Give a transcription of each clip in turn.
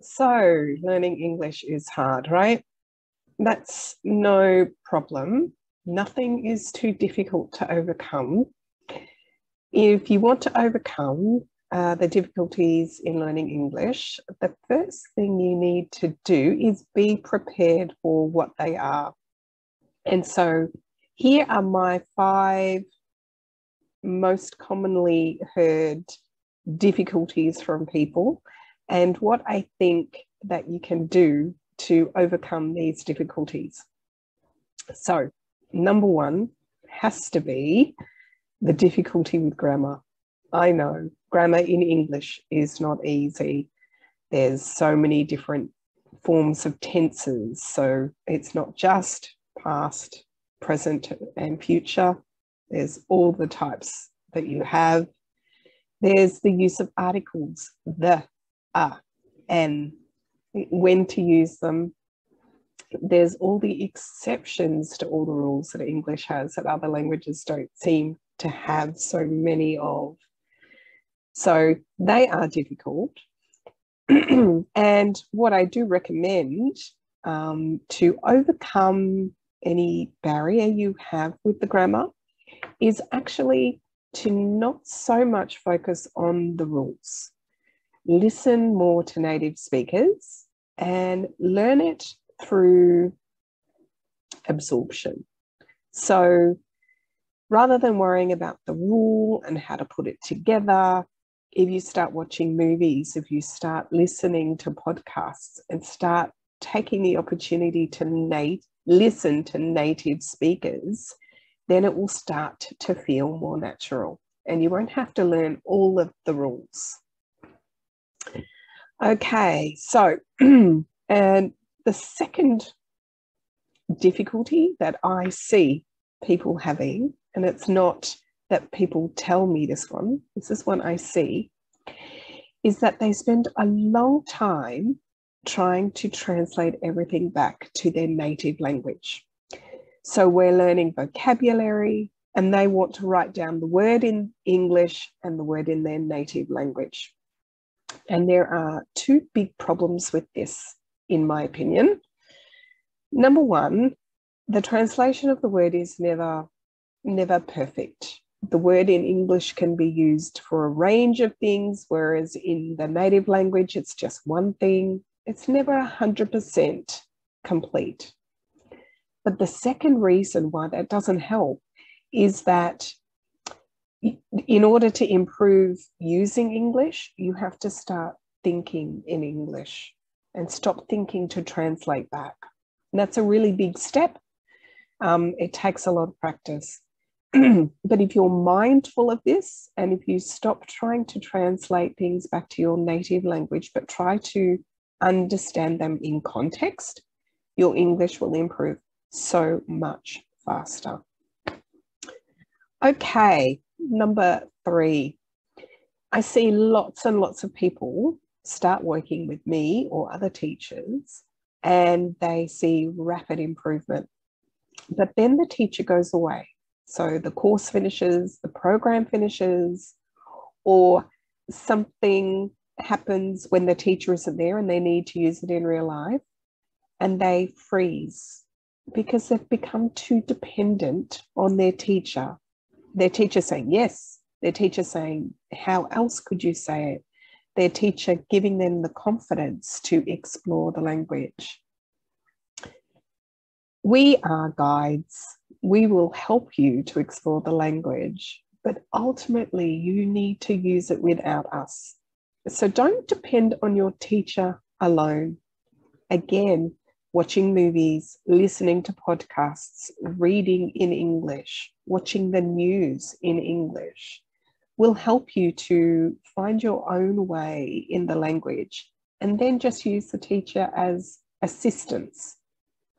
So learning English is hard, right? That's no problem. Nothing is too difficult to overcome. If you want to overcome the difficulties in learning English, the first thing you need to do is be prepared for what they are. And so here are my 5 most commonly heard difficulties from people and what I think that you can do to overcome these difficulties. So, number 1 has to be the difficulty with grammar. I know grammar in English is not easy. There's so many different forms of tenses. So it's not just past, present, and future. There's all the types that you have. There's the use of articles, the, and when to use them. There's all the exceptions to all the rules that English has that other languages don't seem to have so many of. So they are difficult. And what I do recommend to overcome any barrier you have with the grammar is actually to not so much focus on the rules. Listen more to native speakers and learn it through absorption. So rather than worrying about the rule and how to put it together, if you start watching movies, if you start listening to podcasts and start taking the opportunity to listen to native speakers, then it will start to feel more natural and you won't have to learn all of the rules. Okay, so, and the second difficulty that I see people having, and it's not that people tell me this is one I see, is that they spend a long time trying to translate everything back to their native language. So we're learning vocabulary and they want to write down the word in English and the word in their native language. And there are 2 big problems with this, in my opinion. Number 1, the translation of the word is never perfect. The word in English can be used for a range of things, whereas in the native language, it's just one thing. It's never 100% complete. But the second reason why that doesn't help is that in order to improve using English, you have to start thinking in English and stop thinking to translate back. And that's a really big step. It takes a lot of practice. But if you're mindful of this, and if you stop trying to translate things back to your native language, but try to understand them in context, your English will improve so much faster. Okay, number 3. I see lots and lots of people start working with me or other teachers, and they see rapid improvement. But then the teacher goes away. So the course finishes, the program finishes, or something happens when the teacher isn't there and they need to use it in real life, and they freeze because they've become too dependent on their teacher. Their teacher saying yes, their teacher saying, how else could you say it? Their teacher giving them the confidence to explore the language. We are guides. We will help you to explore the language, but ultimately you need to use it without us. So don't depend on your teacher alone. Again, watching movies, listening to podcasts, reading in English, watching the news in English will help you to find your own way in the language, and then just use the teacher as assistance.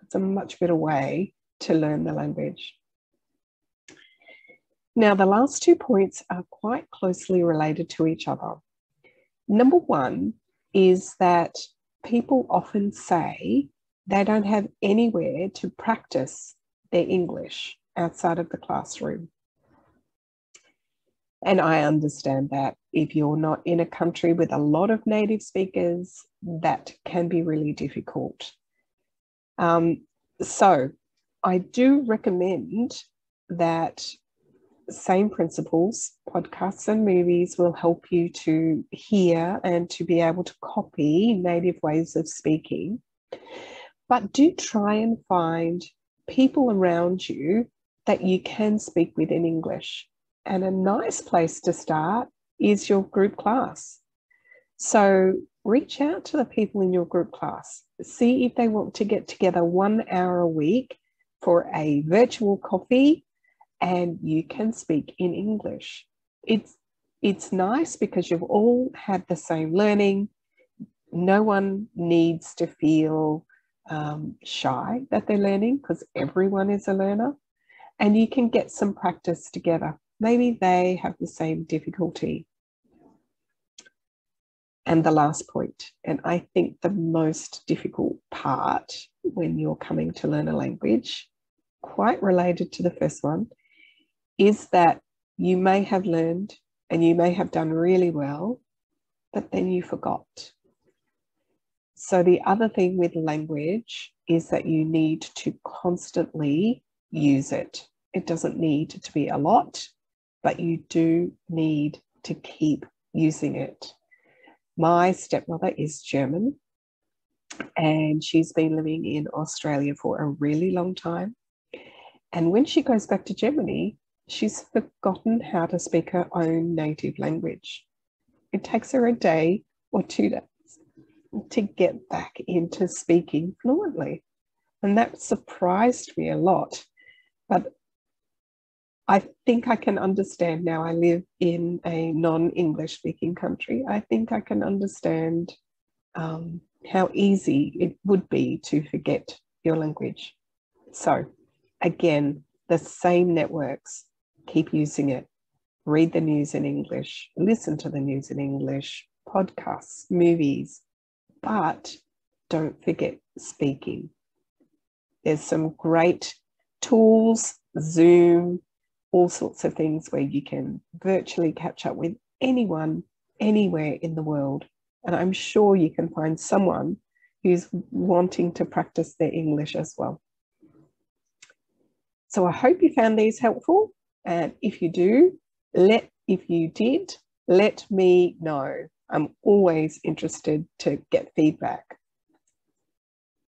It's a much better way to learn the language. Now, the last 2 points are quite closely related to each other. Number 1 is that people often say they don't have anywhere to practice their English outside of the classroom. And I understand that if you're not in a country with a lot of native speakers, that can be really difficult. So I do recommend that same principles, podcasts and movies will help you to hear and to be able to copy native ways of speaking. But do try and find people around you that you can speak with in English. And a nice place to start is your group class. So reach out to the people in your group class. See if they want to get together 1 hour a week for a virtual coffee and you can speak in English. It's nice because you've all had the same learning. No one needs to feel shy that they're learning because everyone is a learner, and you can get some practice together. Maybe they have the same difficulty. And the last point, and I think the most difficult part when you're coming to learn a language, quite related to the first one, is that you may have learned and you may have done really well, but then you forgot. So the other thing with language is that you need to constantly use it. It doesn't need to be a lot, but you do need to keep using it. My stepmother is German, and she's been living in Australia for a really long time. And when she goes back to Germany, she's forgotten how to speak her own native language. It takes her a day or 2 days to get back into speaking fluently. And that surprised me a lot. But I think I can understand now. I live in a non-English speaking country. I think I can understand how easy it would be to forget your language. So again, the same networks, keep using it. Read the news in English, listen to the news in English, podcasts, movies, but don't forget speaking. There's some great tools, Zoom, all sorts of things where you can virtually catch up with anyone, anywhere in the world. And I'm sure you can find someone who's wanting to practice their English as well. So I hope you found these helpful. And if you do, let me know. I'm always interested to get feedback.